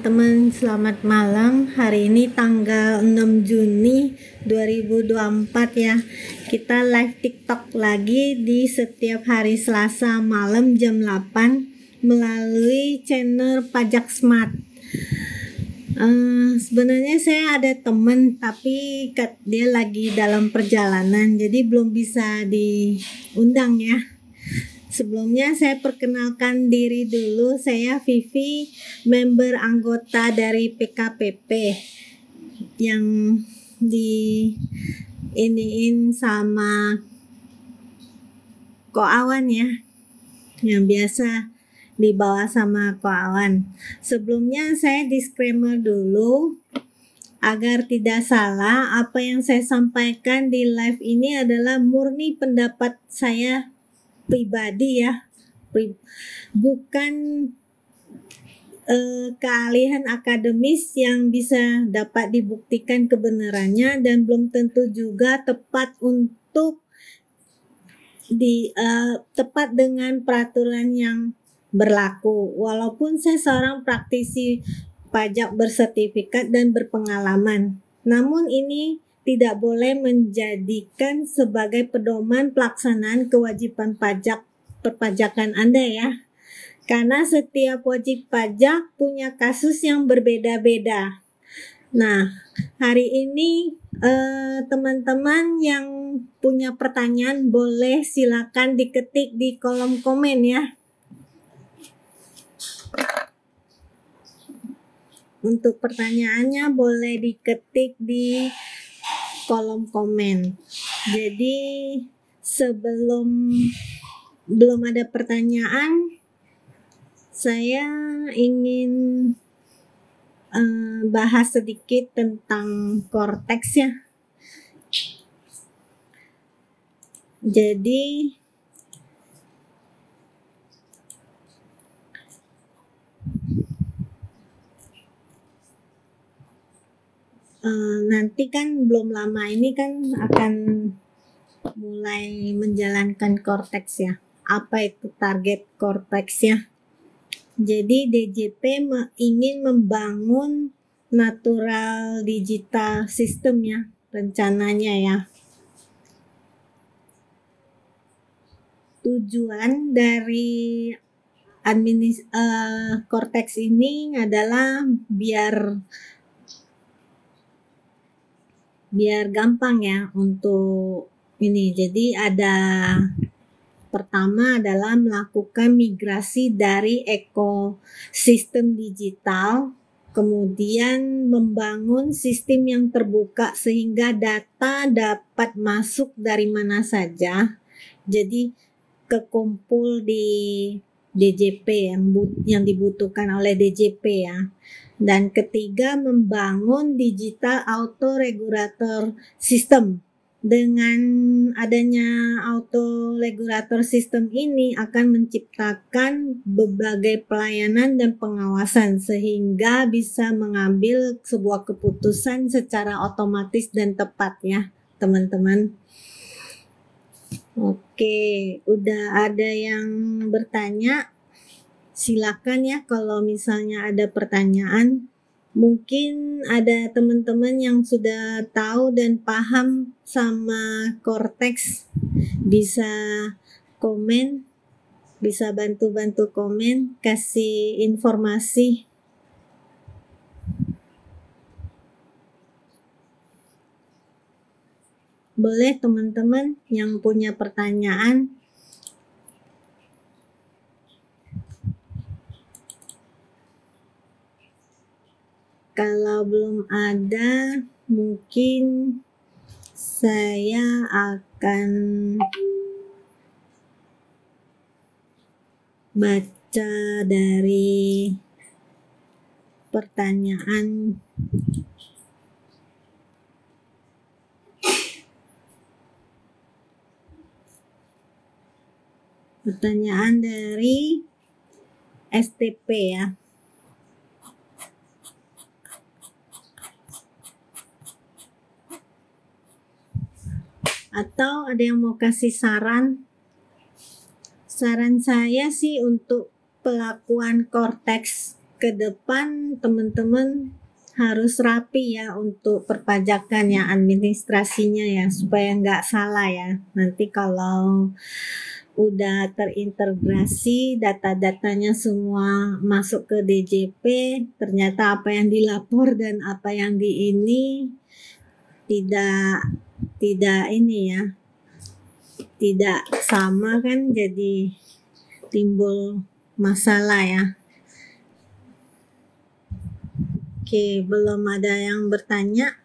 teman-teman, selamat malam. Hari ini tanggal 6 Juni 2024 ya. Kita live TikTok lagi di setiap hari Selasa malam jam 8 melalui channel Pajak Smart. Sebenarnya saya ada teman tapi dia lagi dalam perjalanan, jadi belum bisa diundang ya. Sebelumnya saya perkenalkan diri dulu, saya Vivi, member anggota dari PKPP yang iniin sama Ko Awan ya, yang biasa dibawa sama Ko Awan. Sebelumnya saya disclaimer dulu agar tidak salah, apa yang saya sampaikan di live ini adalah murni pendapat saya pribadi ya, bukan keahlian akademis yang bisa dapat dibuktikan kebenarannya dan belum tentu juga tepat untuk tepat dengan peraturan yang berlaku. Walaupun saya seorang praktisi pajak bersertifikat dan berpengalaman, namun ini tidak boleh menjadikan sebagai pedoman pelaksanaan kewajiban pajak perpajakan Anda ya. Karena setiap wajib pajak punya kasus yang berbeda-beda. Nah, hari ini teman-teman yang punya pertanyaan boleh silakan diketik di kolom komen ya. Untuk pertanyaannya boleh diketik di kolom komen. Jadi belum ada pertanyaan, saya ingin bahas sedikit tentang Cortex ya. Jadi nanti kan belum lama ini kan akan mulai menjalankan Cortex ya. Apa itu target Cortex ya? Jadi DJP ingin membangun natural digital system ya, rencananya ya. Tujuan dari Cortex ini adalah biar gampang ya untuk ini. Jadi pertama adalah melakukan migrasi dari ekosistem digital, kemudian membangun sistem yang terbuka sehingga data dapat masuk dari mana saja. Jadi kekumpul di DJP yang dibutuhkan oleh DJP ya. Dan ketiga, membangun digital auto regulator system. Dengan adanya auto regulator system ini akan menciptakan berbagai pelayanan dan pengawasan sehingga bisa mengambil sebuah keputusan secara otomatis dan tepat ya teman-teman. Oke, udah ada yang bertanya? Silakan ya kalau misalnya ada pertanyaan. Mungkin ada teman-teman yang sudah tahu dan paham sama Cortex, bisa komen, bisa bantu-bantu komen, kasih informasi. Boleh teman-teman yang punya pertanyaan. Kalau belum ada, mungkin saya akan baca dari pertanyaan dari STP ya. Atau ada yang mau kasih saran? Saran saya sih untuk pelakuan Cortex ke depan teman-teman harus rapi ya untuk perpajakan yang administrasinya ya, supaya nggak salah ya. Nanti kalau udah terintegrasi, data-datanya semua masuk ke DJP, ternyata apa yang dilapor dan apa yang di ini tidak ini ya, tidak sama kan, jadi timbul masalah ya. Oke, belum ada yang bertanya.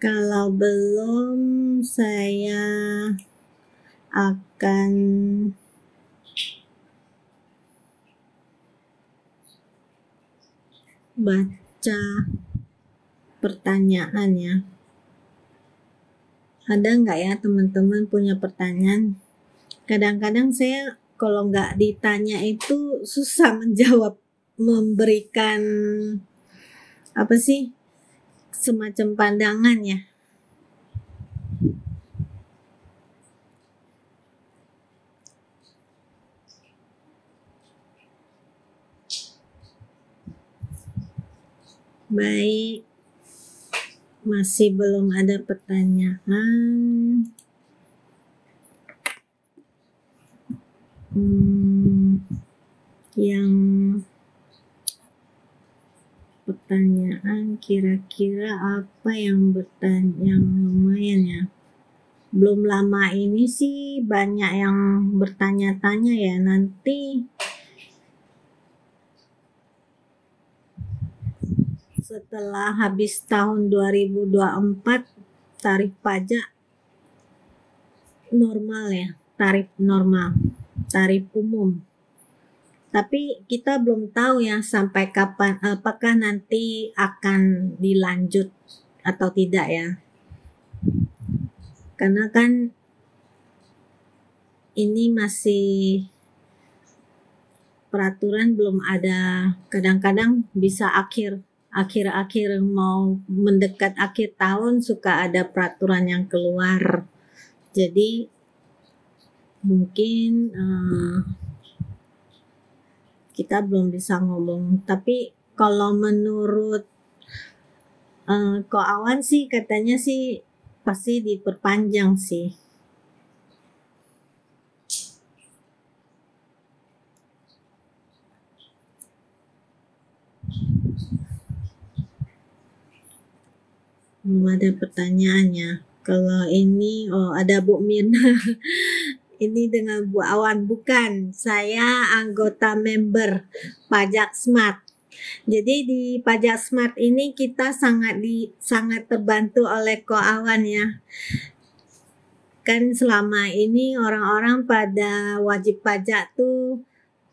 Kalau belum, saya akan baca pertanyaannya. Ada nggak ya teman-teman punya pertanyaan? Kadang-kadang saya kalau nggak ditanya itu susah menjawab, memberikan apa sih, semacam pandangan ya. Baik, masih belum ada pertanyaan. Yang pertanyaan kira-kira apa yang yang lumayan ya. Belum lama ini sih banyak yang bertanya-tanya ya, nanti setelah habis tahun 2024 tarif pajak normal ya, tarif normal, tarif umum. Tapi kita belum tahu ya sampai kapan, apakah nanti akan dilanjut atau tidak ya. Karena kan ini masih peraturan belum ada, kadang-kadang bisa akhir mau mendekat akhir tahun suka ada peraturan yang keluar. Jadi mungkin kita belum bisa ngomong, tapi kalau menurut Ko Awan sih katanya sih pasti diperpanjang sih. Belum ada pertanyaannya. Kalau ini, ada Bu Mirna. Ini dengan Bu Awan, bukan. Saya anggota member Pajak Smart. Jadi di Pajak Smart ini kita sangat terbantu oleh Ko Awan ya. Kan selama ini orang-orang pada wajib pajak tuh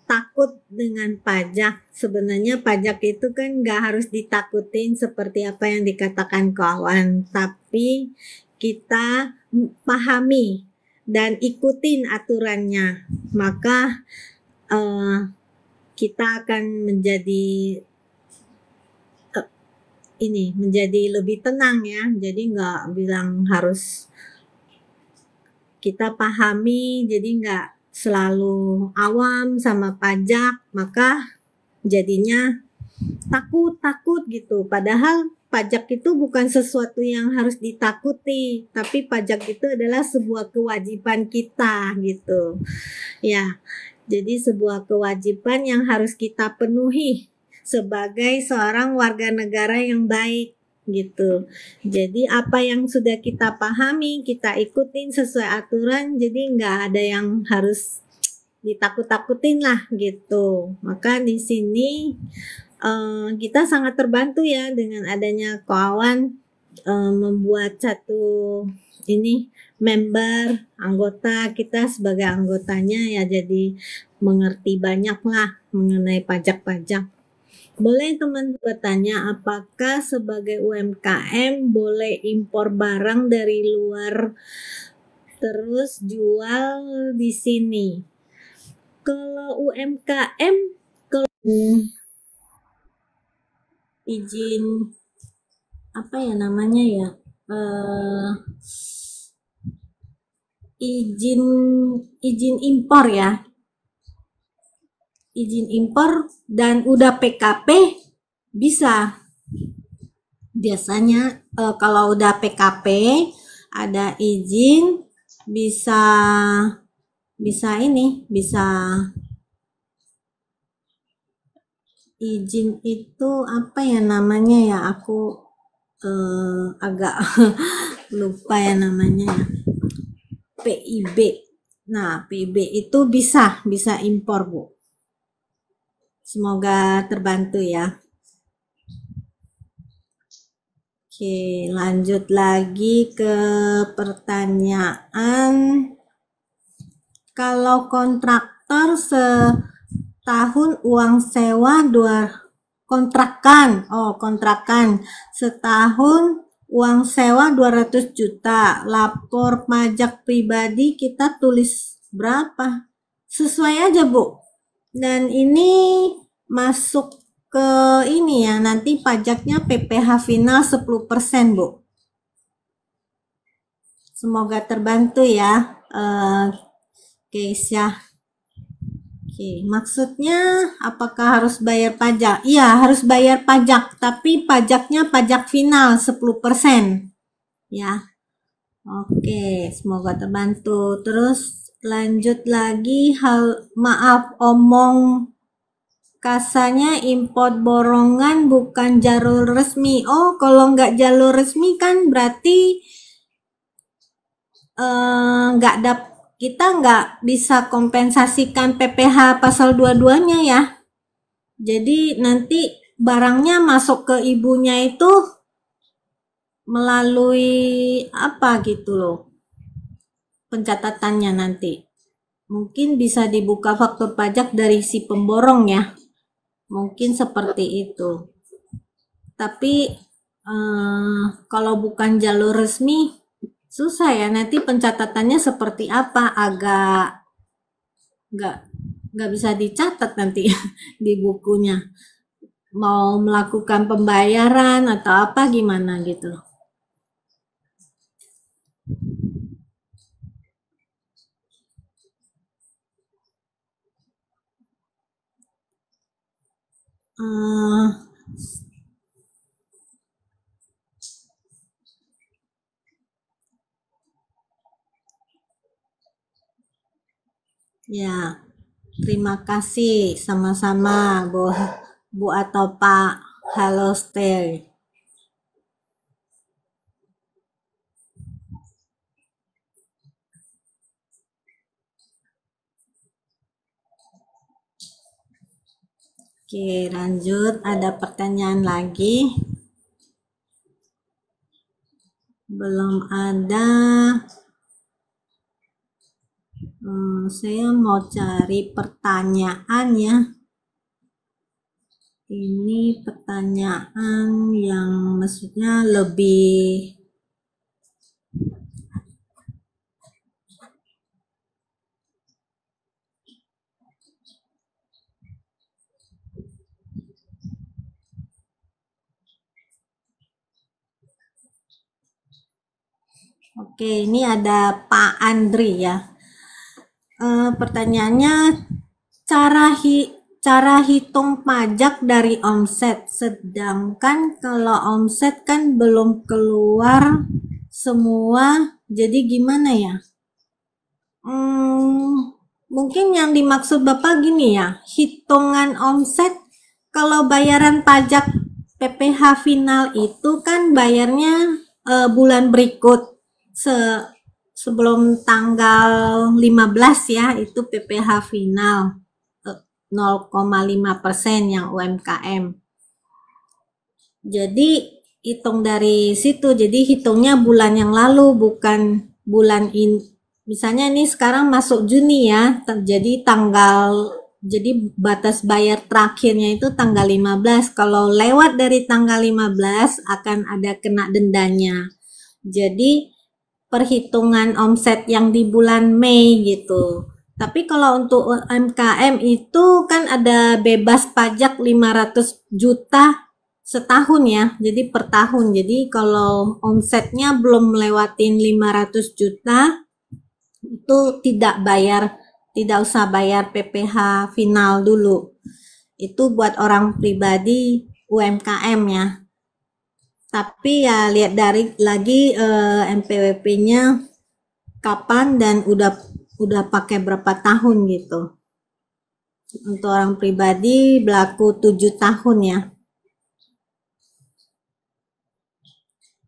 takut dengan pajak. Sebenarnya pajak itu kan nggak harus ditakutin seperti apa yang dikatakan kawan, tapi kita pahami dan ikutin aturannya, maka kita akan menjadi lebih tenang ya. Jadi nggak bilang harus, kita pahami, jadi nggak selalu awam sama pajak, maka jadinya takut gitu. Padahal pajak itu bukan sesuatu yang harus ditakuti, tapi pajak itu adalah sebuah kewajiban kita gitu. Ya, jadi sebuah kewajiban yang harus kita penuhi sebagai seorang warga negara yang baik gitu. Jadi apa yang sudah kita pahami, kita ikutin sesuai aturan, jadi nggak ada yang harus ditakut-takutin lah gitu. Maka di sini kita sangat terbantu ya dengan adanya Ko Awan, membuat satu ini member, anggota kita sebagai anggotanya ya, jadi mengerti banyak lah mengenai pajak-pajak. Boleh teman bertanya, apakah sebagai UMKM boleh impor barang dari luar terus jual di sini? Kalau UMKM, kalau izin apa ya namanya ya, izin izin impor ya. Izin impor dan udah PKP bisa. Biasanya kalau udah PKP ada izin bisa izin itu apa ya namanya ya, aku agak lupa ya namanya ya, PIB. Nah, PIB itu bisa impor, Bu. Semoga terbantu ya. Oke, lanjut lagi ke pertanyaan. Kalau kontraktor setahun uang sewa kontrakan setahun uang sewa 200 juta, lapor pajak pribadi kita tulis berapa? Sesuai aja, Bu. Dan ini masuk ke ini ya, nanti pajaknya PPh final 10%, Bu. Semoga terbantu ya, guys ya. Oke, maksudnya apakah harus bayar pajak? Iya, harus bayar pajak, tapi pajaknya pajak final 10%. Ya. Oke, semoga terbantu. Terus lanjut lagi, omong kasanya import borongan bukan jalur resmi. Oh, kalau nggak jalur resmi kan berarti kita nggak bisa kompensasikan PPh pasal 22-nya ya. Jadi nanti barangnya masuk ke ibunya itu melalui apa gitu loh pencatatannya nanti. Mungkin bisa dibuka faktur pajak dari si pemborong ya. Mungkin seperti itu. Tapi kalau bukan jalur resmi susah ya, nanti pencatatannya seperti apa, agak nggak bisa dicatat nanti di bukunya. Mau melakukan pembayaran atau apa gimana gitu. Ya, terima kasih sama-sama Bu atau Pak. Halo Stay. Oke, lanjut. Ada pertanyaan lagi? Belum ada. Saya mau cari pertanyaan ya. Ini pertanyaan yang maksudnya lebih Oke, ini ada Pak Andri ya. Pertanyaannya, cara hitung pajak dari omset, sedangkan kalau omset kan belum keluar semua, jadi gimana ya? Mungkin yang dimaksud Bapak gini ya, hitungan omset kalau bayaran pajak PPh final itu kan bayarnya bulan berikut sebelum tanggal 15 ya, itu PPh final 0,5% yang UMKM. Jadi hitung dari situ, jadi hitungnya bulan yang lalu bukan bulan ini. Misalnya ini sekarang masuk Juni ya, jadi batas bayar terakhirnya itu tanggal 15. Kalau lewat dari tanggal 15 akan ada kena dendanya. Jadi perhitungan omset yang di bulan Mei gitu. Tapi kalau untuk UMKM itu kan ada bebas pajak 500 juta setahun ya, jadi per tahun. Jadi kalau omsetnya belum melewatin 500 juta itu tidak usah bayar PPh final dulu. Itu buat orang pribadi UMKM ya. Tapi ya lihat dari lagi NPWP-nya kapan dan udah pakai berapa tahun gitu. Untuk orang pribadi berlaku 7 tahun ya.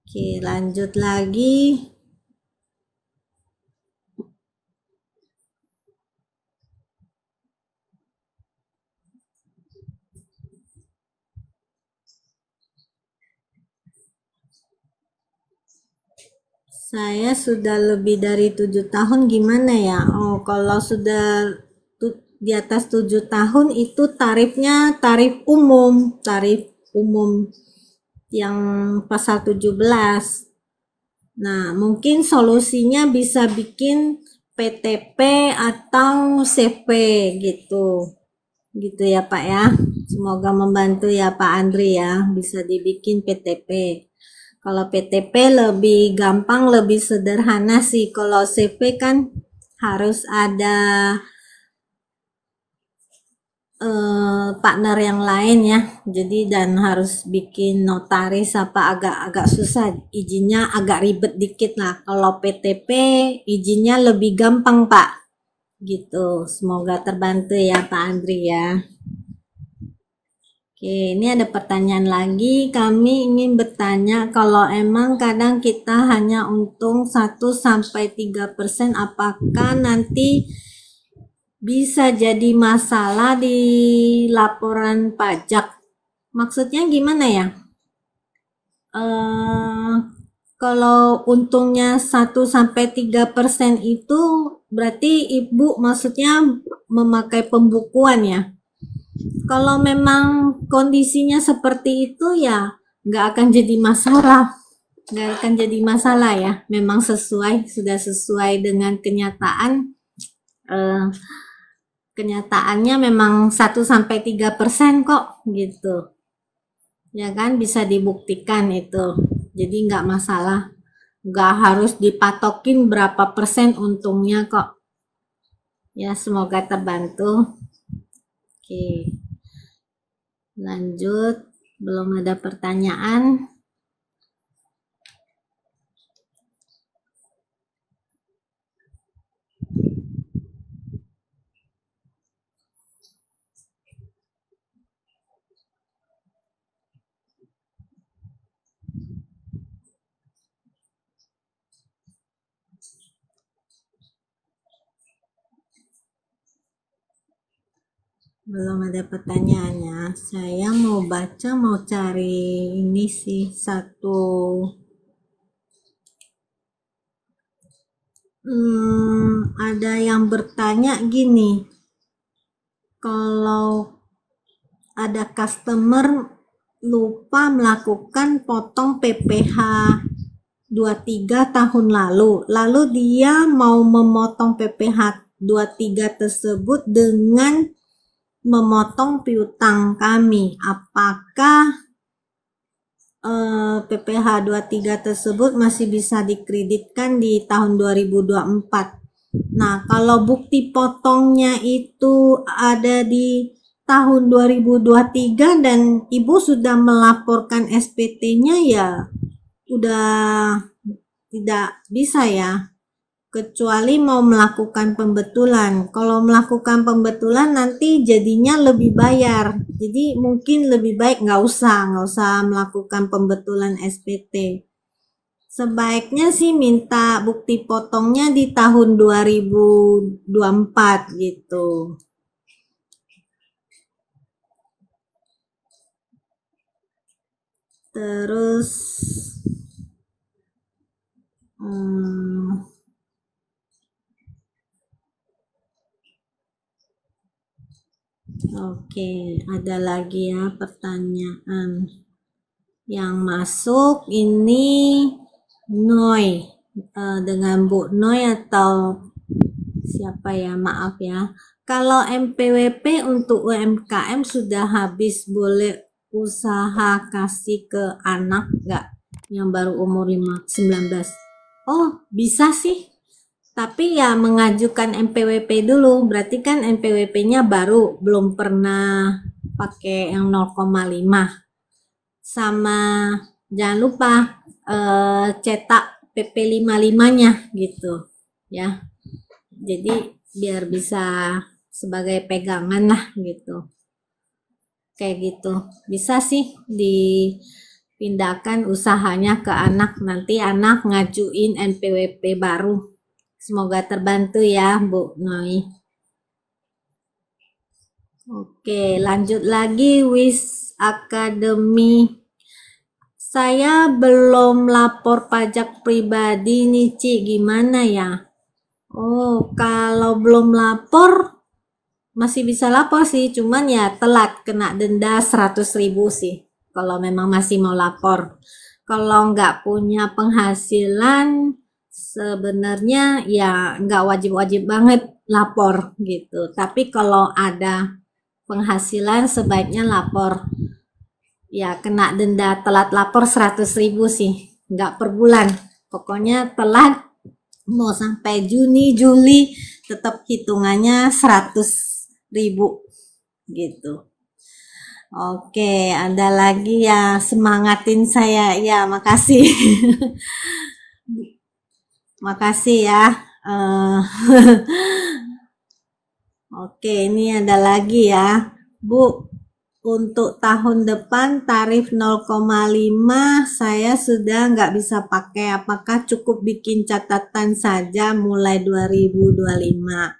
Oke, lanjut lagi. Saya sudah lebih dari 7 tahun gimana ya? Oh, kalau sudah di atas 7 tahun itu tarifnya tarif umum yang pasal 17. Nah, mungkin solusinya bisa bikin PTP atau CV gitu. Gitu ya Pak ya. Semoga membantu ya Pak Andri ya, bisa dibikin PTP. Kalau PTP lebih gampang, lebih sederhana sih. Kalau CV kan harus ada partner yang lain ya. Jadi dan harus bikin notaris apa agak susah. Izinnya agak ribet dikit lah. Kalau PTP izinnya lebih gampang Pak. Gitu. Semoga terbantu ya Pak Andri ya. Oke, ini ada pertanyaan lagi. Kami ingin bertanya, kalau emang kadang kita hanya untung 1-3%, apakah nanti bisa jadi masalah di laporan pajak? Maksudnya gimana ya? Kalau untungnya 1-3% itu berarti Ibu maksudnya memakai pembukuan ya? Kalau memang kondisinya seperti itu ya nggak akan jadi masalah ya. Memang sudah sesuai dengan kenyataan. Kenyataannya memang 1-3% kok gitu. Ya kan bisa dibuktikan itu. Jadi nggak masalah. Nggak harus dipatokin berapa persen untungnya kok. Ya semoga terbantu. Oke, lanjut. Belum ada pertanyaan. Belum ada pertanyaannya. Saya mau cari ini sih satu. Ada yang bertanya gini. Kalau ada customer lupa melakukan potong PPh 23 tahun lalu dia mau memotong PPh 23 tersebut dengan memotong piutang kami, apakah PPh 23 tersebut masih bisa dikreditkan di tahun 2024? Nah, kalau bukti potongnya itu ada di tahun 2023 dan Ibu sudah melaporkan SPT-nya ya udah tidak bisa ya, kecuali mau melakukan pembetulan. Kalau melakukan pembetulan nanti jadinya lebih bayar. Jadi mungkin lebih baik nggak usah melakukan pembetulan SPT. Sebaiknya sih minta bukti potongnya di tahun 2024 gitu. Terus oke, ada lagi ya pertanyaan yang masuk ini Noi, dengan Bu Noi atau siapa ya, maaf ya. Kalau MPWP untuk UMKM sudah habis, boleh usaha kasih ke anak nggak yang baru umur 19? Oh, bisa sih. Tapi ya mengajukan NPWP dulu, berarti kan NPWP-nya baru, belum pernah pakai yang 0,5. Sama jangan lupa cetak PP 55-nya gitu ya. Jadi biar bisa sebagai pegangan lah gitu. Kayak gitu. Bisa sih dipindahkan usahanya ke anak, nanti anak ngajuin NPWP baru. Semoga terbantu ya Bu Noi. Oke, lanjut lagi Wis Academy. Saya belum lapor pajak pribadi nih Ci, gimana ya? Oh, kalau belum lapor masih bisa lapor sih, cuman ya telat, kena denda 100.000 sih kalau memang masih mau lapor. Kalau nggak punya penghasilan sebenarnya ya nggak wajib-wajib banget lapor gitu, tapi kalau ada penghasilan sebaiknya lapor. Ya kena denda telat lapor 100.000 sih, nggak per bulan, pokoknya telat mau sampai Juni Juli tetap hitungannya 100.000 gitu. Oke, ada lagi ya semangatin saya ya, makasih. Makasih ya. Oke, ini ada lagi ya Bu. Untuk tahun depan tarif 0,5 saya sudah nggak bisa pakai, apakah cukup bikin catatan saja mulai 2025?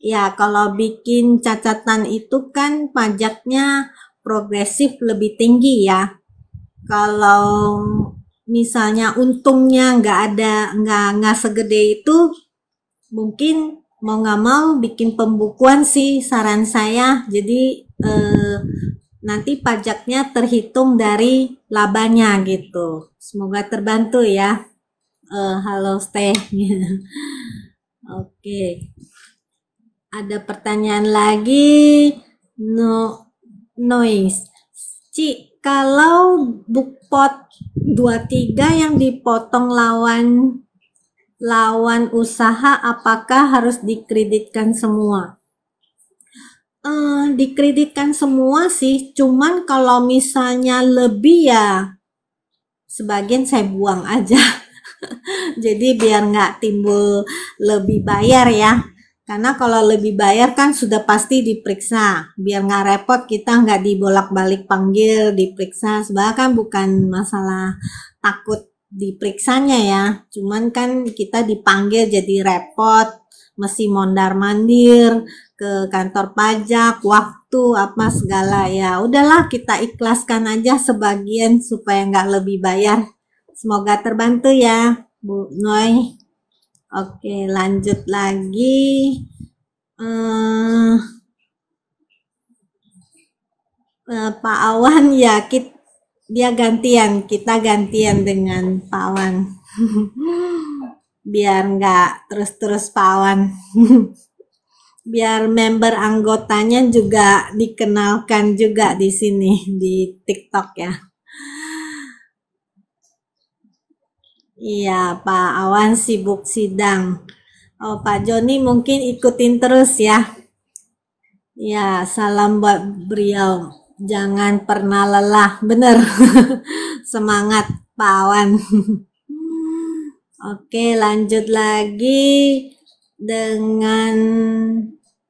Ya, kalau bikin catatan itu kan pajaknya progresif lebih tinggi ya. Kalau misalnya untungnya nggak segede itu, mungkin mau nggak mau bikin pembukuan sih saran saya. Jadi nanti pajaknya terhitung dari labanya gitu. Semoga terbantu ya. Halo Steh. Oke. Ada pertanyaan lagi. Noise. Ci, kalau bukpot 23 yang dipotong lawan usaha, apakah harus dikreditkan semua? Dikreditkan semua sih, cuman kalau misalnya lebih ya sebagian saya buang aja. Jadi biar nggak timbul lebih bayar ya, karena kalau lebih bayar kan sudah pasti diperiksa, biar nggak repot kita nggak dibolak-balik panggil diperiksa. Sebenarnya kan bukan masalah takut diperiksanya ya, cuman kan kita dipanggil jadi repot, mesti mondar-mandir ke kantor pajak, waktu apa segala ya. Udahlah kita ikhlaskan aja sebagian supaya nggak lebih bayar. Semoga terbantu ya Bu Noi. Oke, lanjut lagi. Pak Awan ya, dia gantian, kita gantian dengan Pak Awan. Biar nggak terus-terus Pak Awan. Biar member anggotanya juga dikenalkan juga di sini di TikTok ya. Iya, Pak Awan sibuk sidang. Oh, Pak Joni mungkin ikutin terus ya. Ya, salam buat beliau. Jangan pernah lelah, bener. Semangat Pak Awan. Oke, lanjut lagi dengan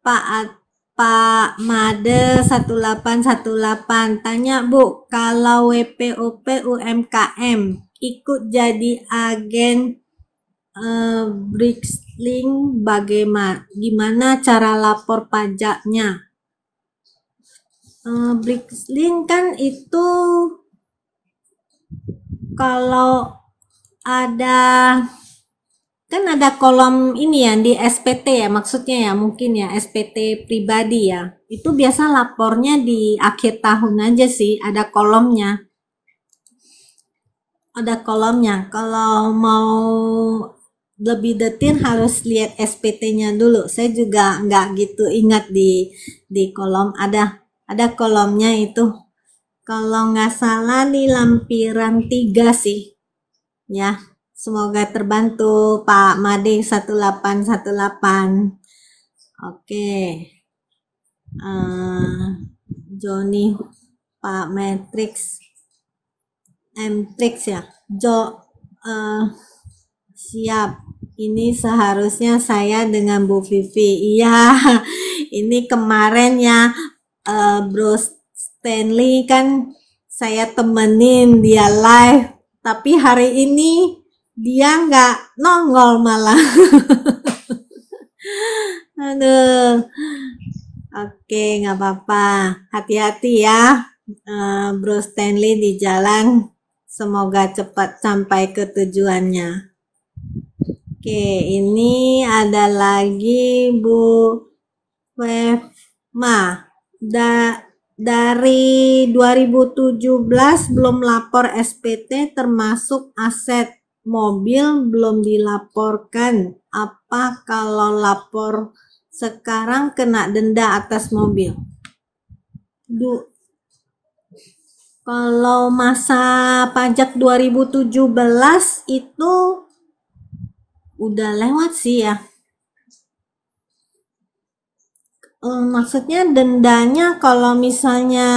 Pak Made 1818. Tanya Bu, kalau WPOP UMKM ikut jadi agen BRICS-Link, gimana cara lapor pajaknya? BRICS-Link kan itu kalau ada kolom ini ya di SPT ya, maksudnya ya mungkin ya SPT pribadi ya, itu biasa lapornya di akhir tahun aja sih, ada kolomnya. Kalau mau lebih detail harus lihat SPT-nya dulu. Saya juga nggak gitu ingat di kolom, ada kolomnya itu. Kalau nggak salah di lampiran 3 sih ya. Semoga terbantu Pak Made 1818. Oke. Joni, Pak Matrix, Mtrix ya. Siap. Ini seharusnya saya dengan Bu Vivi. Iya, ini kemarin ya Bro Stanley kan saya temenin dia live. Tapi hari ini dia nggak nongol malah. Aduh. Oke, nggak apa-apa. Hati-hati ya, Bro Stanley di jalan. Semoga cepat sampai ke tujuannya. Oke, ini ada lagi Bu Wema. Dari 2017 belum lapor SPT termasuk aset mobil belum dilaporkan. Apa kalau lapor sekarang kena denda atas mobil? Kalau masa pajak 2017 itu udah lewat sih ya. Maksudnya dendanya kalau misalnya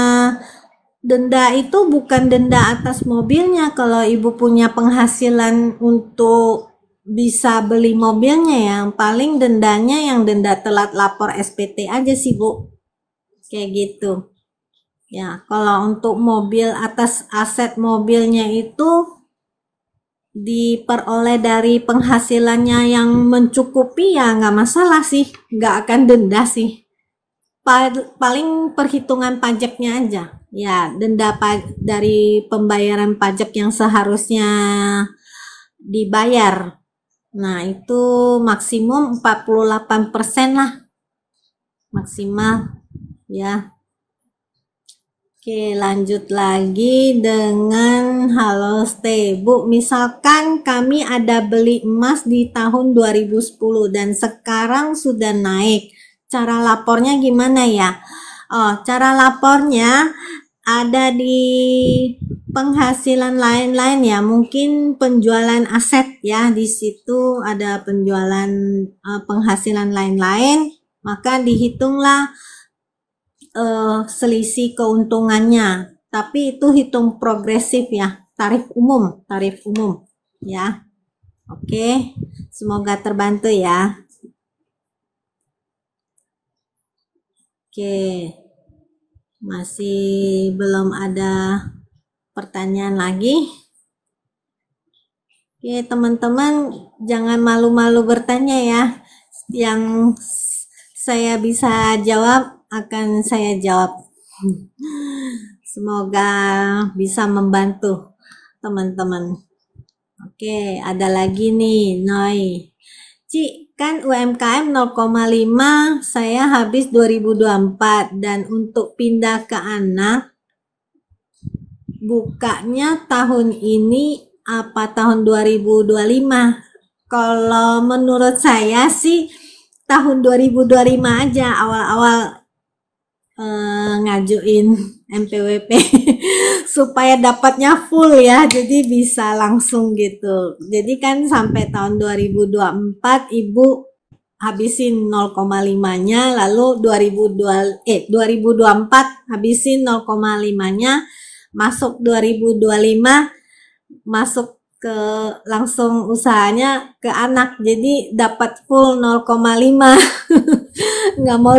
denda itu bukan denda atas mobilnya. Kalau ibu punya penghasilan untuk bisa beli mobilnya, yang paling dendanya yang denda telat lapor SPT aja sih Bu, kayak gitu ya. Kalau untuk mobil, atas aset mobilnya itu diperoleh dari penghasilannya yang mencukupi ya nggak masalah sih, nggak akan denda sih. Paling perhitungan pajaknya aja ya, denda dari pembayaran pajak yang seharusnya dibayar. Nah itu maksimum 48% lah maksimal ya. Oke, lanjut lagi dengan halo stay Bu, misalkan kami ada beli emas di tahun 2010 dan sekarang sudah naik, cara lapornya gimana ya? Cara lapornya ada di penghasilan lain-lain ya, mungkin penjualan aset ya, di situ ada penjualan penghasilan lain-lain, maka dihitunglah selisih keuntungannya, tapi itu hitung progresif ya, tarif umum ya. Oke, semoga terbantu ya. Oke, masih belum ada pertanyaan lagi. Oke teman-teman, jangan malu-malu bertanya ya, yang saya bisa jawab akan saya jawab. Semoga bisa membantu teman-teman. Oke, ada lagi nih, Noi. Ci, kan UMKM 0,5 saya habis 2024 dan untuk pindah ke anak bukanya tahun ini apa tahun 2025? Kalau menurut saya sih tahun 2025 aja awal-awal ngajuin MPWP supaya dapatnya full ya, jadi bisa langsung gitu. Jadi kan sampai tahun 2024 ibu habisin 0,5-nya, lalu 2024 habisin 0,5-nya, masuk 2025 masuk ke langsung usahanya ke anak, jadi dapat full 0,5. nggak mau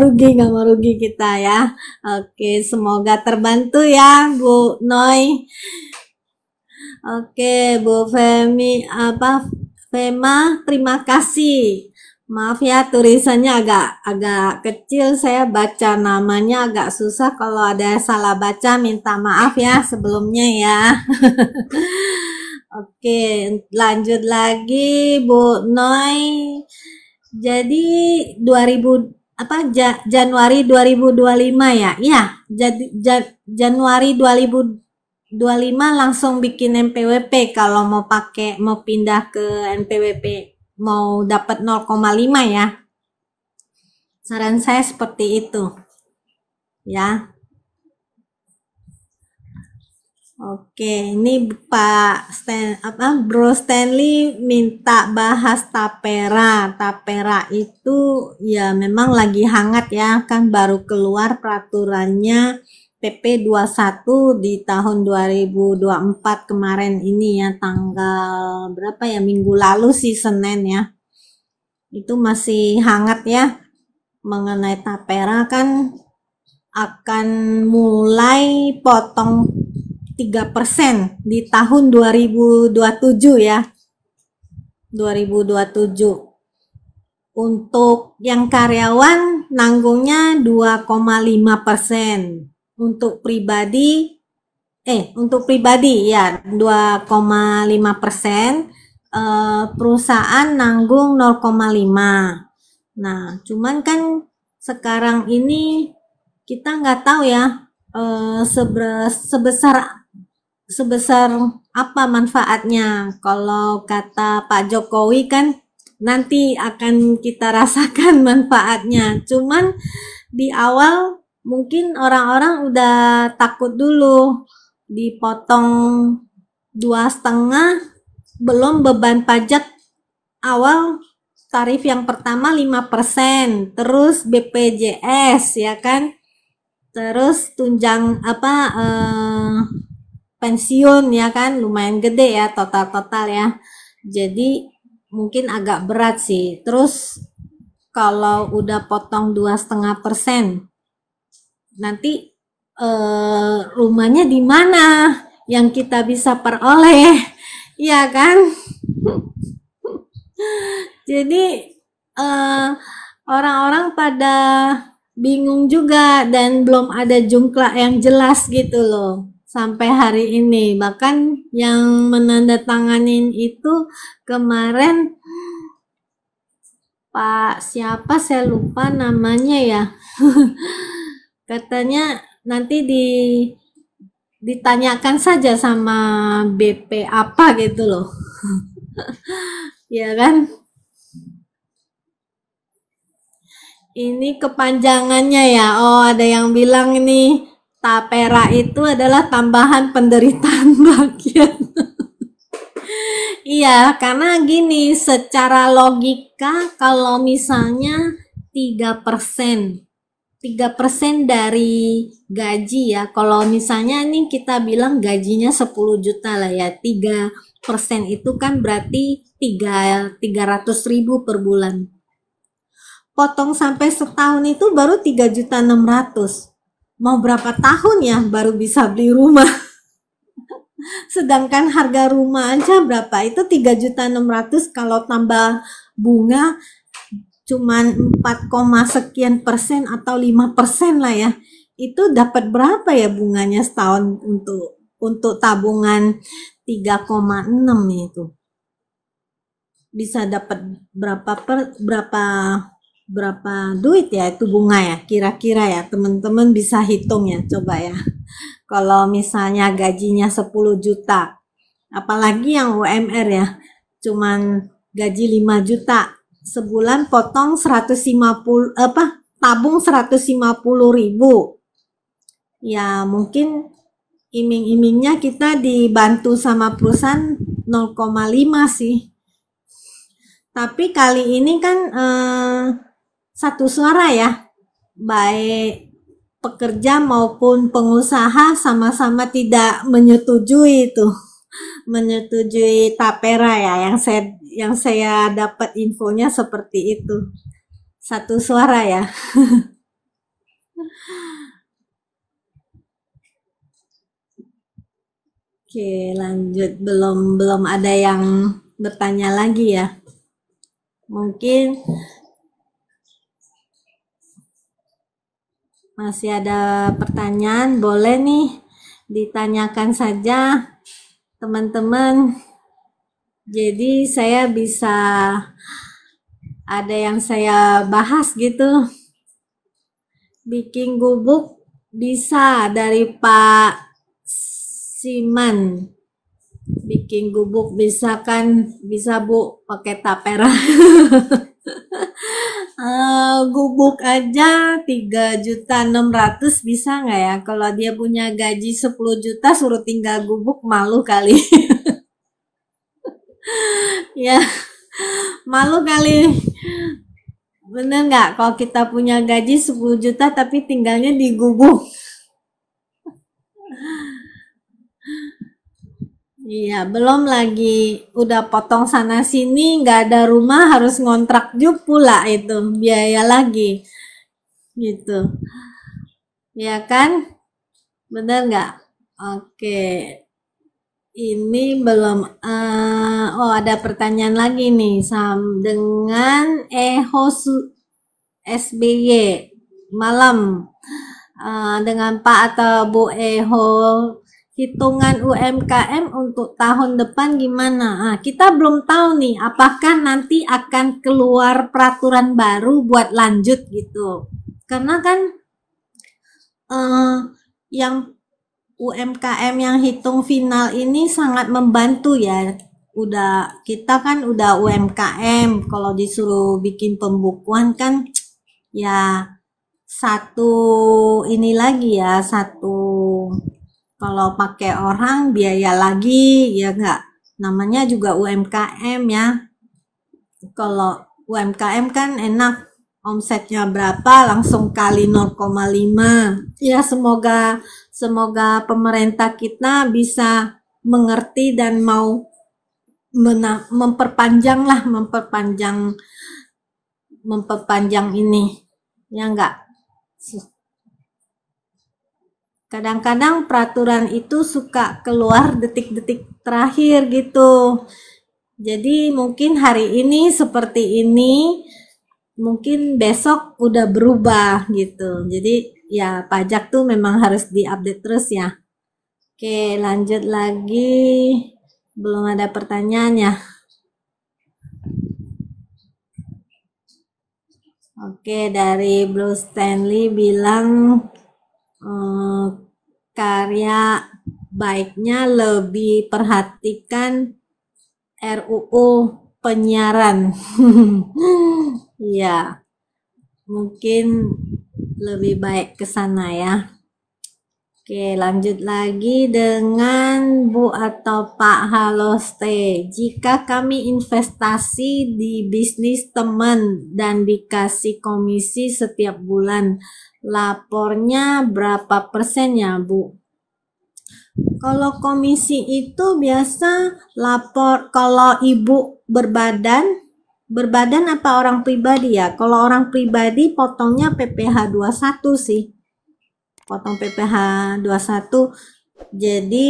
rugi kita ya. Oke, semoga terbantu ya Bu Noi. Oke, Bu Fema, terima kasih. Maaf ya tulisannya agak kecil, saya baca namanya agak susah, kalau ada salah baca minta maaf ya sebelumnya ya. Oke, lanjut lagi Bu Noi. Jadi Januari 2025 ya? Iya, Januari 2025 langsung bikin NPWP kalau mau pindah ke NPWP, mau dapat 0,5 ya. Saran saya seperti itu. Ya. Oke, ini Bro Stanley minta bahas tapera. Tapera itu ya memang lagi hangat ya, kan baru keluar peraturannya PP 21 di tahun 2024 kemarin ini ya, tanggal berapa ya, minggu lalu sih, Senin ya. Itu masih hangat ya. Mengenai tapera kan akan mulai potong 3% di tahun 2027 ya. 2027. Untuk yang karyawan nanggungnya 2,5%. Untuk pribadi ya 2,5%. Perusahaan nanggung 0,5. Nah, cuman kan sekarang ini kita nggak tahu ya sebesar apa manfaatnya. Kalau kata Pak Jokowi kan nanti akan kita rasakan manfaatnya. Cuman di awal mungkin orang-orang udah takut dulu, dipotong 2,5, belum beban pajak awal. Tarif yang pertama 5%, terus BPJS ya kan, terus tunjang pensiun ya kan, lumayan gede ya total ya. Jadi mungkin agak berat sih. Terus kalau udah potong 2,5%, nanti rumahnya di mana yang kita bisa peroleh, ya kan? Jadi orang-orang pada bingung juga dan belum ada jungkla yang jelas gitu loh sampai hari ini. Bahkan yang menandatanganin itu kemarin Pak siapa, saya lupa namanya ya. Katanya nanti ditanyakan saja sama BP apa gitu loh. Ya kan? Ini kepanjangannya ya. Oh, ada yang bilang ini tapera itu adalah tambahan penderitaan rakyat. Iya, karena gini, secara logika kalau misalnya 3% dari gaji ya, kalau misalnya nih kita bilang gajinya 10 juta lah ya, 3% itu kan berarti 300.000 per bulan. Potong sampai setahun itu baru 3.600.000. Mau berapa tahun ya baru bisa beli rumah? Sedangkan harga rumah aja berapa? Itu 3.600.000, kalau tambah bunga cuman 4, sekian persen atau 5% lah ya. Itu dapat berapa ya bunganya setahun untuk tabungan 3,6 itu? Bisa dapat berapa duit ya itu bunga ya, kira-kira ya, teman-teman bisa hitung ya, coba ya. Kalau misalnya gajinya 10 juta, apalagi yang UMR ya, cuman gaji 5 juta, sebulan potong 150, tabung 150.000. Ya mungkin iming-imingnya kita dibantu sama perusahaan 0,5 sih. Tapi kali ini kan satu suara ya, baik pekerja maupun pengusaha sama-sama tidak menyetujui tapera ya, yang saya dapat infonya seperti itu, satu suara ya. Oke, lanjut, belum ada yang bertanya lagi ya. Mungkin masih ada pertanyaan, boleh nih ditanyakan saja teman-teman. Jadi saya bisa ada yang saya bahas gitu. Bikin gubuk bisa dari Pak Siman. Bikin gubuk bisa Bu, pakai tapera. Gubuk gubuk aja 3.600.000 bisa nggak ya? Kalau dia punya gaji 10 juta suruh tinggal gubuk malu kali. Ya, malu kali. Bener nggak kalau kita punya gaji 10 juta tapi tinggalnya di gubuk? Iya, belum lagi udah potong sana sini, nggak ada rumah, harus ngontrak juga pula itu, biaya lagi, gitu. Ya kan? Bener nggak? Oke, ini belum, oh ada pertanyaan lagi nih, dengan SBY, malam. Dengan Pak atau Bu Eho, hitungan UMKM untuk tahun depan gimana? Kita belum tahu nih, apakah nanti akan keluar peraturan baru buat lanjut gitu. Karena kan yang UMKM yang hitung final ini sangat membantu ya. Kita kan udah UMKM, kalau disuruh bikin pembukuan kan ya satu ini lagi ya, satu kalau pakai orang biaya lagi ya enggak, namanya juga UMKM ya. Kalau UMKM kan enak, omsetnya berapa langsung kali 0,5 ya. Semoga pemerintah kita bisa mengerti dan mau memperpanjang ini ya enggak. Kadang-kadang peraturan itu suka keluar detik-detik terakhir gitu. Jadi mungkin hari ini seperti ini, mungkin besok udah berubah gitu. Jadi ya pajak tuh memang harus diupdate terus ya. Oke, lanjut lagi. Belum ada pertanyaan ya. Oke, dari Blue Stanley bilang karya baiknya lebih perhatikan RUU penyiaran. Ya, mungkin lebih baik ke sana ya. Oke, lanjut lagi dengan Bu atau Pak Haloste. Jika kami investasi di bisnis teman dan dikasih komisi setiap bulan, lapornya berapa persen ya, Bu? Kalau komisi itu biasa lapor, kalau Ibu berbadan apa orang pribadi ya? Kalau orang pribadi potongnya PPh 21 sih. Potong PPh 21, jadi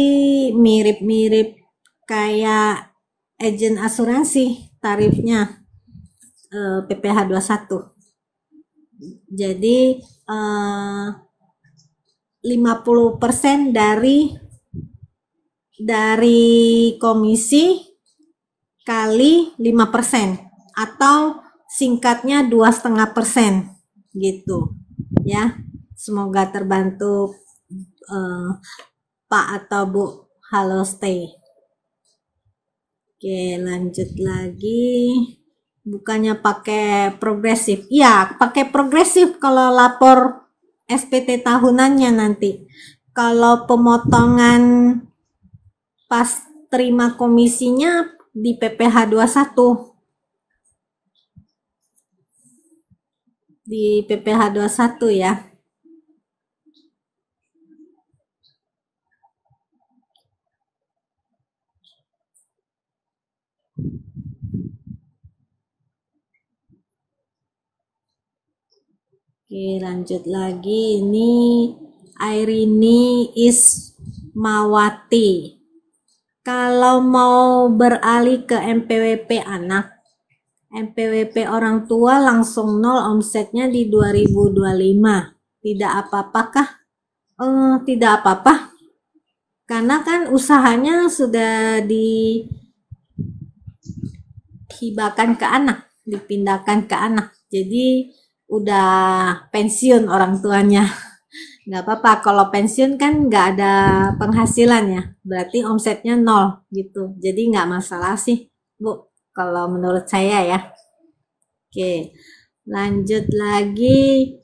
mirip-mirip kayak agen asuransi tarifnya, PPh 21. Jadi 50% dari komisi kali 5% atau singkatnya 2,5% gitu ya. Semoga terbantu Pak atau Bu Haloste. Oke, lanjut lagi. Bukannya pakai progresif. Iya, pakai progresif kalau lapor SPT tahunannya nanti. Kalau pemotongan pas terima komisinya di PPh 21. Di PPh 21 ya. Oke, lanjut lagi. Ini Airini Ismawati. Kalau mau beralih ke MPWP anak, MPWP orang tua langsung nol omsetnya di 2025. Tidak apa-apakah? Tidak apa-apa. Karena kan usahanya sudah dihibahkan ke anak, dipindahkan ke anak. Jadi udah pensiun orang tuanya. Nggak apa-apa, kalau pensiun kan nggak ada penghasilan ya, berarti omsetnya nol gitu. Jadi nggak masalah sih, Bu, kalau menurut saya ya. Oke, Lanjut lagi.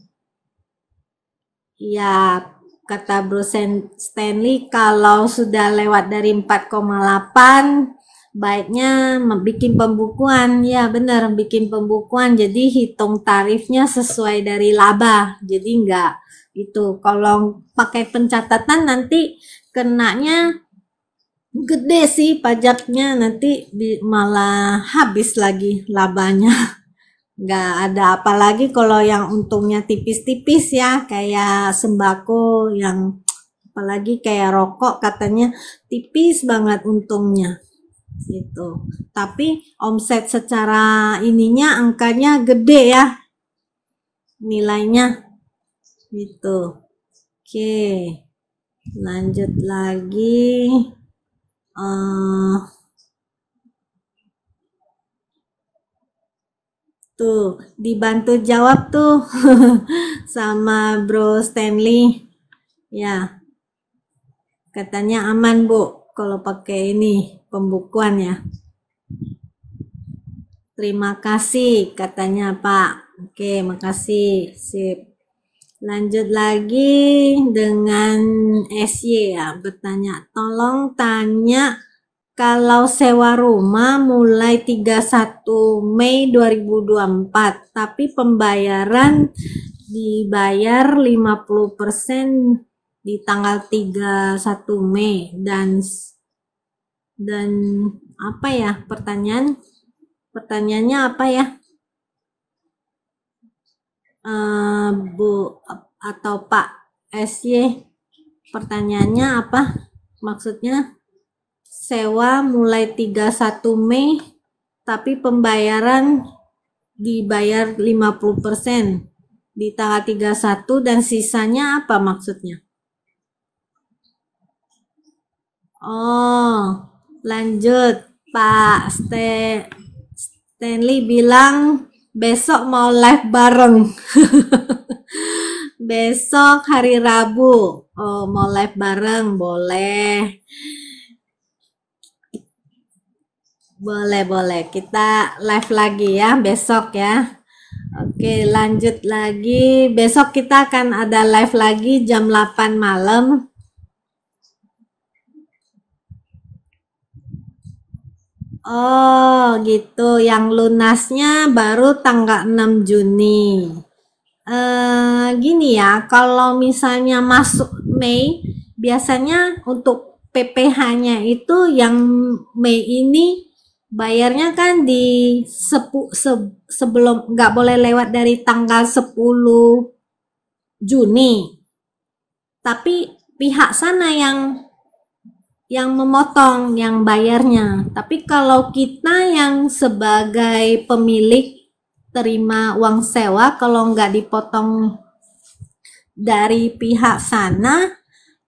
Ya, kata Bro Stanley, kalau sudah lewat dari 4,8 baiknya bikin pembukuan. Ya benar, bikin pembukuan, jadi hitung tarifnya sesuai dari laba, jadi enggak itu. Kalau pakai pencatatan nanti kenanya gede sih pajaknya, nanti malah habis lagi labanya. Nggak ada, apalagi kalau yang untungnya tipis-tipis ya, kayak sembako, yang apalagi kayak rokok katanya tipis banget untungnya gitu. Tapi omset secara ininya angkanya gede ya, nilainya gitu. Oke, lanjut lagi. Tuh, dibantu jawab tuh sama Bro Stanley. Ya, katanya aman Bu kalau pakai ini pembukuan ya. Terima kasih katanya Pak. Oke, makasih. Sip. Lanjut lagi dengan SY ya, bertanya, tolong tanya kalau sewa rumah mulai 31 Mei 2024, tapi pembayaran dibayar 50% di tanggal 31 Mei dan apa ya pertanyaannya apa ya? Bu atau Pak SY, pertanyaannya apa? Maksudnya sewa mulai 31 Mei tapi pembayaran dibayar 50% di tanggal 31 dan sisanya apa maksudnya? Oh, lanjut. Pak Stanley bilang besok mau live bareng. Besok hari Rabu. Oh, mau live bareng, boleh. Boleh. Kita live lagi ya besok ya. Oke, lanjut lagi. Besok kita akan ada live lagi jam 8 malam. Oh, gitu. Yang lunasnya baru tanggal 6 Juni. Gini ya, kalau misalnya masuk Mei, biasanya untuk PPh-nya itu yang Mei ini bayarnya kan di sebelum, nggak boleh lewat dari tanggal 10 Juni. Tapi pihak sana yang memotong, yang bayarnya. Tapi kalau kita yang sebagai pemilik terima uang sewa, kalau nggak dipotong dari pihak sana,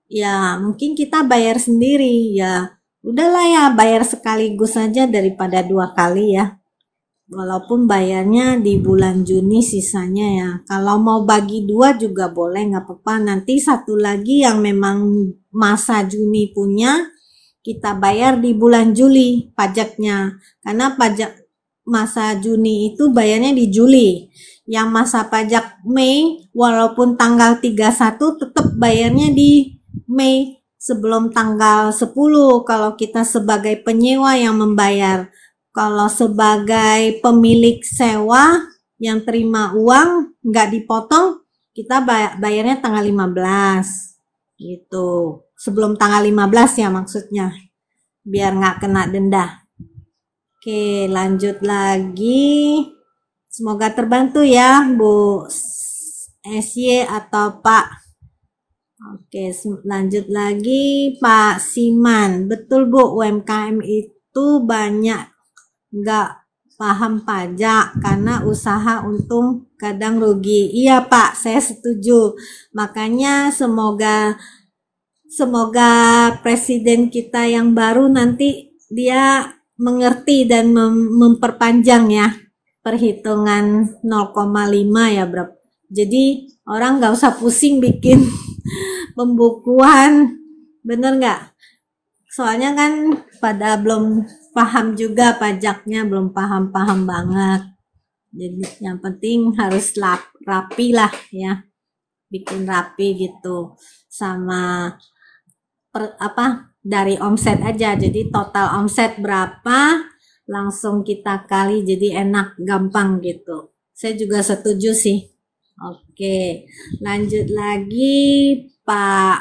ya mungkin kita bayar sendiri. Ya udahlah ya, bayar sekaligus saja daripada 2 kali ya. Walaupun bayarnya di bulan Juni sisanya ya. Kalau mau bagi 2 juga boleh, nggak apa-apa. Nanti satu lagi yang memang masa Juni punya, kita bayar di bulan Juli pajaknya. Karena pajak masa Juni itu bayarnya di Juli. Yang masa pajak Mei, walaupun tanggal 31 tetap bayarnya di Mei sebelum tanggal 10 kalau kita sebagai penyewa yang membayar. Kalau sebagai pemilik sewa yang terima uang nggak dipotong, kita bayarnya tanggal 15 gitu. Sebelum tanggal 15 ya maksudnya, biar nggak kena denda. Oke, lanjut lagi. Semoga terbantu ya Bu SY atau Pak. Oke, lanjut lagi Pak Siman. Betul Bu, UMKM itu banyak nggak paham pajak karena usaha untung kadang rugi. Iya Pak, saya setuju. Makanya semoga presiden kita yang baru nanti dia mengerti dan memperpanjang ya perhitungan 0,5 ya bro. Jadi orang nggak usah pusing bikin pembukuan, bener nggak? Soalnya kan pada belum paham juga pajaknya, belum paham-paham banget Jadi yang penting harus rapi lah ya, bikin rapi gitu, sama dari omset aja. Jadi total omset berapa langsung kita kali, jadi enak, gampang gitu. Saya juga setuju sih. Oke, lanjut lagi Pak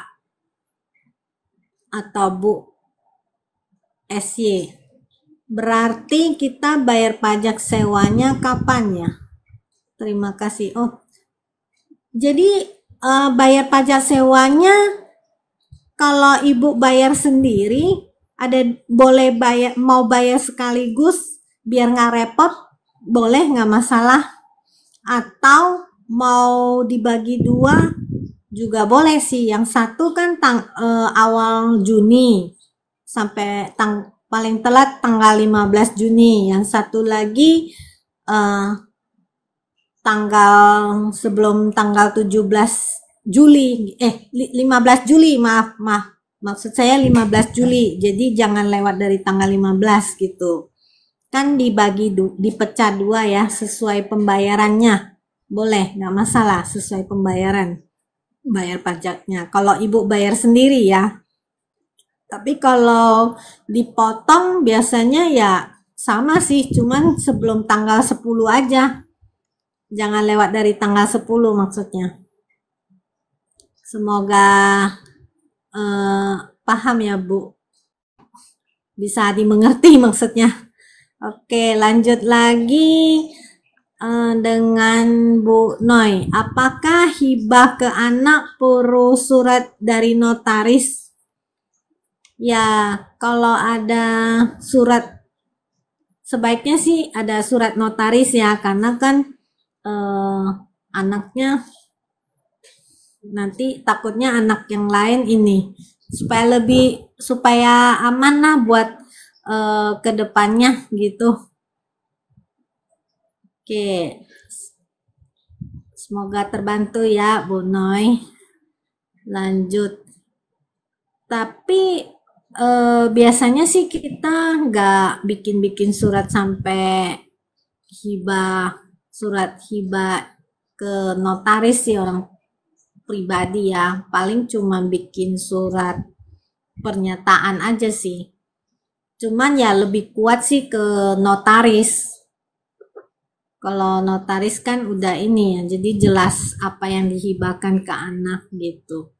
atau Bu SY. Berarti kita bayar pajak sewanya kapan ya? Terima kasih. Oh, jadi bayar pajak sewanya kalau Ibu bayar sendiri, ada boleh mau bayar sekaligus biar nggak repot, boleh, nggak masalah. Atau mau dibagi dua juga boleh sih. Yang satu kan awal Juni sampai paling telat tanggal 15 Juni. Yang satu lagi sebelum tanggal 17 Juli, 15 Juli, maksud saya 15 Juli, jadi jangan lewat dari tanggal 15 gitu. Kan dipecah dua ya, sesuai pembayarannya. Boleh, nggak masalah, sesuai pembayaran, bayar pajaknya. Kalau Ibu bayar sendiri ya. Tapi kalau dipotong biasanya ya sama sih, cuman sebelum tanggal 10 aja. Jangan lewat dari tanggal 10 maksudnya. Semoga paham ya Bu, bisa dimengerti maksudnya. Oke, lanjut lagi dengan Bu Noi. Apakah hibah ke anak perlu surat dari notaris? Ya, kalau ada surat, sebaiknya sih ada surat notaris ya, karena kan anaknya nanti takutnya anak yang lain ini, supaya aman lah buat ke depannya gitu. Oke, semoga terbantu ya Bu Noi. Lanjut, tapi biasanya sih kita nggak bikin surat sampai surat hibah ke notaris sih, orang pribadi ya. Paling cuma bikin surat pernyataan aja sih. Cuman ya lebih kuat sih ke notaris. Kalau notaris kan udah ini ya, jadi jelas apa yang dihibahkan ke anak gitu.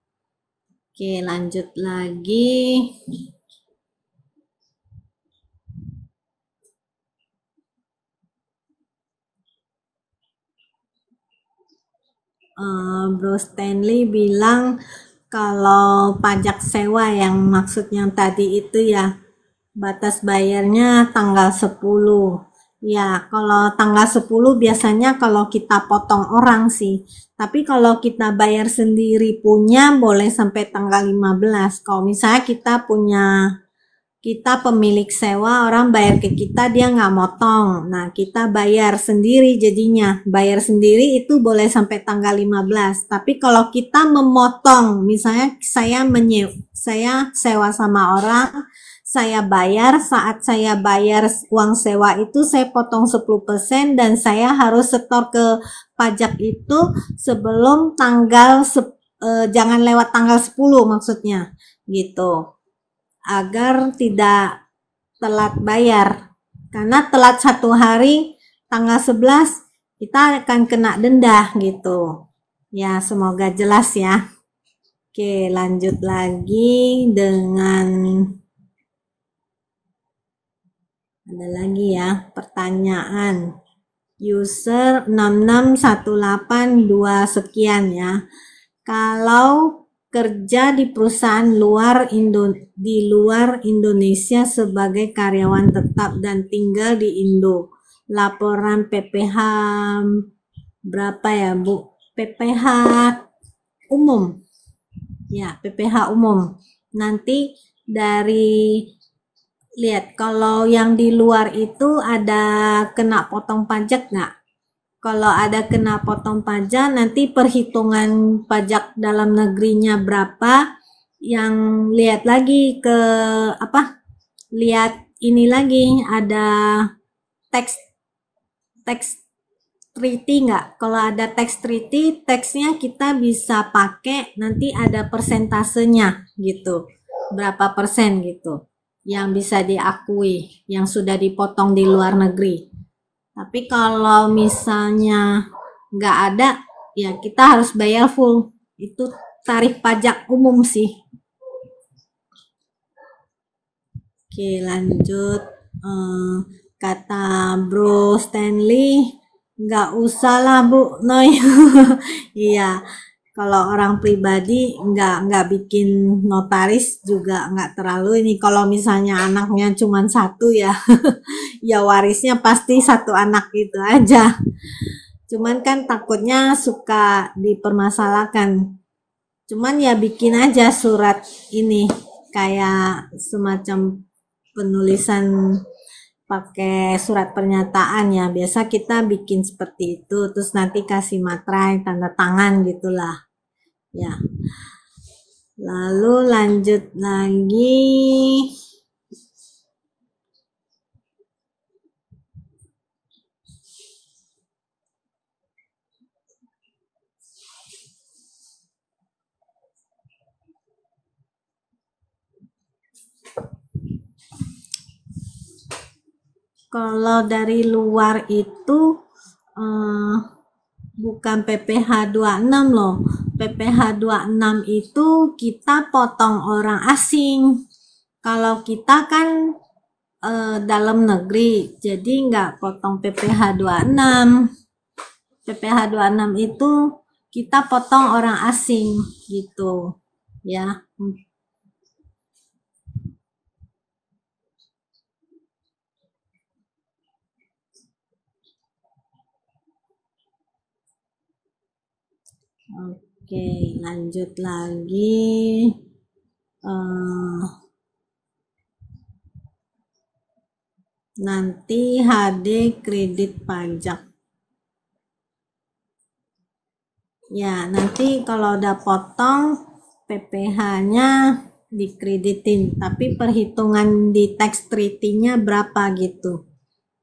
Oke, lanjut lagi. Bro Stanley bilang kalau pajak sewa yang maksudnya tadi itu ya, batas bayarnya tanggal 10. Ya, kalau tanggal 10 biasanya kalau kita potong orang sih. Tapi kalau kita bayar sendiri punya boleh sampai tanggal 15. Kalau misalnya kita pemilik sewa, orang bayar ke kita, dia nggak motong. Nah, kita bayar sendiri jadinya. Bayar sendiri itu boleh sampai tanggal 15. Tapi kalau kita memotong, misalnya saya sewa sama orang, saat saya bayar uang sewa itu saya potong 10% dan saya harus setor ke pajak itu sebelum jangan lewat tanggal 10 maksudnya gitu, agar tidak telat bayar. Karena telat 1 hari tanggal 11 kita akan kena denda gitu ya. Semoga jelas ya. Oke, lanjut lagi dengan ada lagi ya pertanyaan user 66182 sekian ya. Kalau kerja di perusahaan di luar Indonesia sebagai karyawan tetap dan tinggal di Indo, laporan PPh berapa ya Bu? PPh umum ya, PPh umum. Nanti lihat kalau yang di luar itu ada kena potong pajak nggak? Kalau ada kena potong pajak, nanti perhitungan pajak dalam negerinya berapa, yang lihat lagi lihat ini lagi, ada tax treaty nggak? Kalau ada tax treaty, teksnya kita bisa pakai nanti ada persentasenya gitu. Berapa persen gitu yang bisa diakui, yang sudah dipotong di luar negeri. Tapi kalau misalnya nggak ada, ya kita harus bayar full. Itu tarif pajak umum sih. Oke, lanjut. Kata Bro Stanley, nggak usah lah Bu Noi. Iya, kalau orang pribadi nggak bikin notaris juga nggak terlalu ini. Kalau misalnya anaknya cuma satu ya, ya warisnya pasti satu anak gitu aja. Cuman kan takutnya suka dipermasalahkan. Cuman ya bikin aja surat ini kayak semacam penulisan pakai surat pernyataan ya. Biasa kita bikin seperti itu, terus nanti kasih materai, tanda tangan gitulah. Ya. Lalu lanjut lagi. Kalau dari luar itu bukan PPh 26 loh. PPh 26 itu kita potong orang asing. Kalau kita kan dalam negeri, jadi nggak potong PPh 26. PPh 26 itu kita potong orang asing gitu ya. Oke, lanjut lagi. Nanti HD kredit pajak. Ya, nanti kalau udah potong PPh-nya dikreditin, tapi perhitungan di tax treaty-nya berapa gitu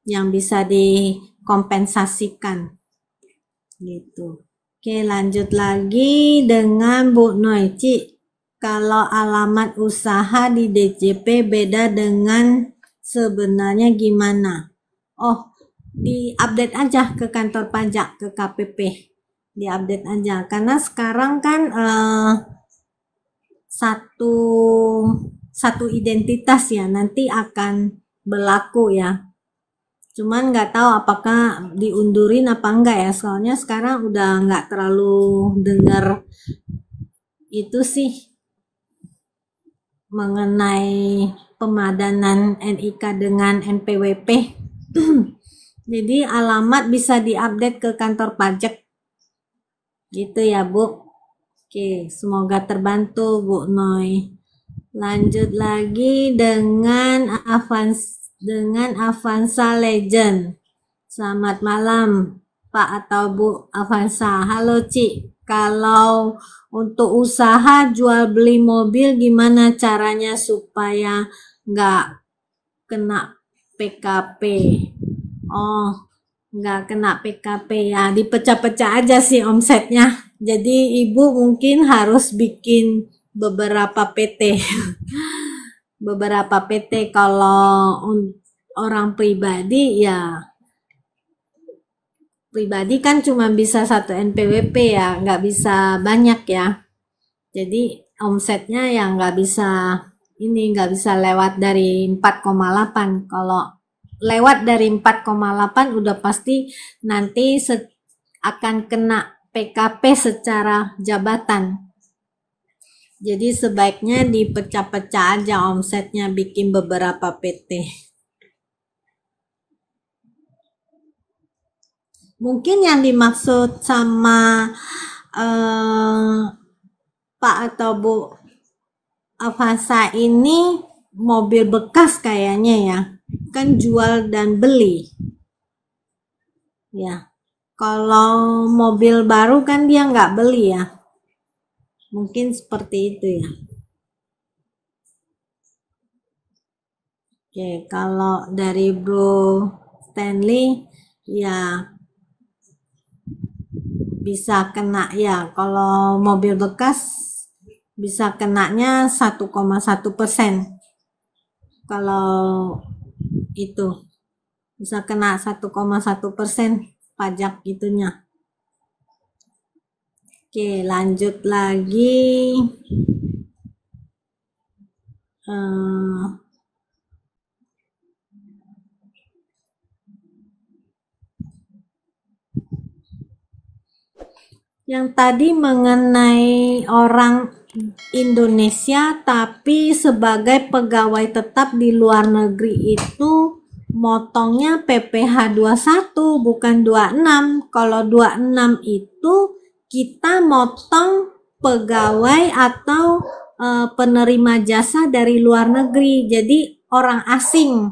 yang bisa dikompensasikan gitu. Oke, lanjut lagi dengan Bu Noici. Kalau alamat usaha di DJP beda dengan sebenarnya gimana? Oh, diupdate aja ke kantor pajak, ke KPP. Diupdate aja karena sekarang kan satu identitas ya nanti akan berlaku ya. Cuman nggak tahu apakah diundurin apa enggak ya, soalnya sekarang udah nggak terlalu dengar itu sih mengenai pemadanan NIK dengan NPWP. Jadi alamat bisa diupdate ke kantor pajak gitu ya Bu. Oke, semoga terbantu Bu Noi. Lanjut lagi dengan Avanza Legend. Selamat malam Pak atau Bu Avanza. Halo Ci, kalau untuk usaha jual beli mobil gimana caranya supaya nggak kena PKP? Oh, nggak kena PKP ya, dipecah-pecah aja sih omsetnya. Jadi ibu mungkin harus bikin beberapa PT. Beberapa PT kalau orang pribadi ya pribadi kan cuma bisa satu NPWP ya, nggak bisa banyak ya. Jadi omsetnya yang nggak bisa nggak bisa lewat dari 4,8. Kalau lewat dari 4,8 udah pasti nanti akan kena PKP secara jabatan. Jadi sebaiknya dipecah-pecah aja omsetnya, bikin beberapa PT. Mungkin yang dimaksud sama Pak atau Bu Avanza ini mobil bekas kayaknya ya, kan jual dan beli ya. Kalau mobil baru kan dia nggak beli ya, mungkin seperti itu ya. Oke, kalau dari Bro Stanley ya bisa kena ya, kalau mobil bekas bisa kenanya 1,1%. Kalau itu bisa kena 1,1% pajak gitunya. Oke, lanjut lagi. Yang tadi mengenai orang Indonesia tapi sebagai pegawai tetap di luar negeri itu motongnya PPh 21 bukan 26. Kalau 26 itu kita motong pegawai atau penerima jasa dari luar negeri, jadi orang asing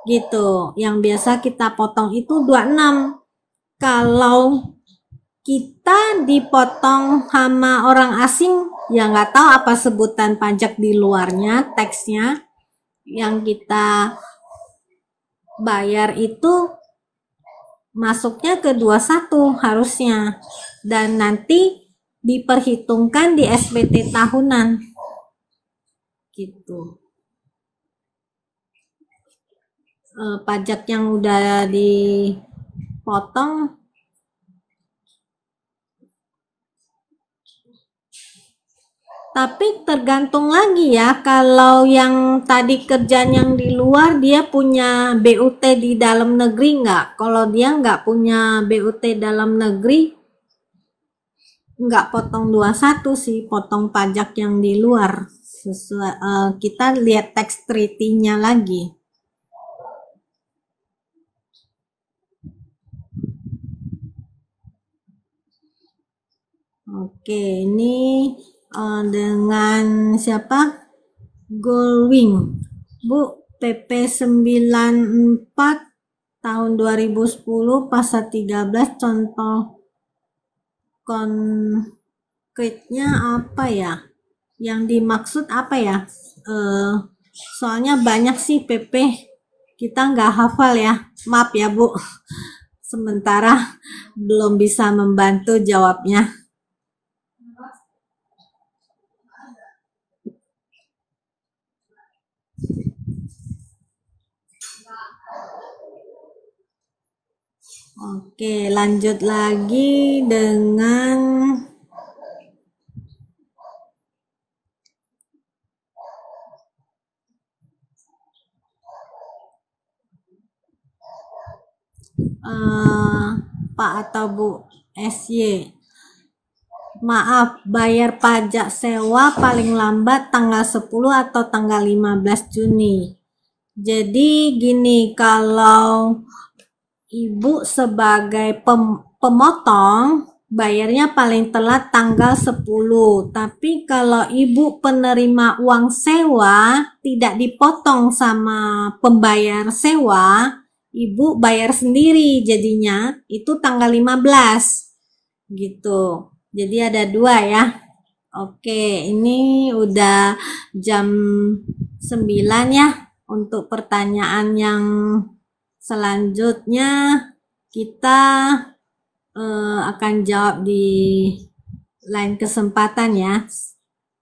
gitu. Yang biasa kita potong itu 26. Kalau kita dipotong sama orang asing, ya nggak tahu apa sebutan pajak di luarnya, teksnya yang kita bayar itu masuknya ke 21 harusnya, dan nanti diperhitungkan di SPT tahunan gitu. Pajak yang udah dipotong tapi tergantung lagi ya, kalau yang tadi kerjaan yang di luar dia punya BUT di dalam negeri nggak? Kalau dia nggak punya BUT dalam negeri nggak potong 21 sih, potong pajak yang di luar. Sesuai, kita lihat tax treaty-nya lagi. Oke, ini dengan siapa? Goldwing. Bu, PP 94 tahun 2010 pasal 13 contoh konkretnya apa ya? Yang dimaksud apa ya? Soalnya banyak sih PP, kita nggak hafal ya. Maaf ya Bu, sementara belum bisa membantu jawabnya. Oke, lanjut lagi dengan Pak atau Bu SY. Maaf, bayar pajak sewa paling lambat tanggal 10 atau tanggal 15 Juni. Jadi gini, kalau Ibu sebagai pemotong bayarnya paling telat tanggal 10. Tapi kalau Ibu penerima uang sewa tidak dipotong sama pembayar sewa, Ibu bayar sendiri jadinya itu tanggal 15 gitu. Jadi ada dua ya. Oke, ini udah jam 9 ya. Untuk pertanyaan yang selanjutnya kita akan jawab di lain kesempatan ya.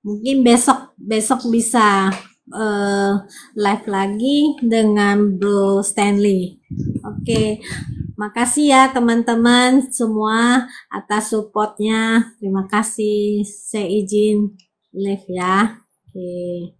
Mungkin besok bisa live lagi dengan Bro Stanley. Oke. Makasih ya teman-teman semua atas supportnya. Terima kasih. Saya izin live ya. Oke.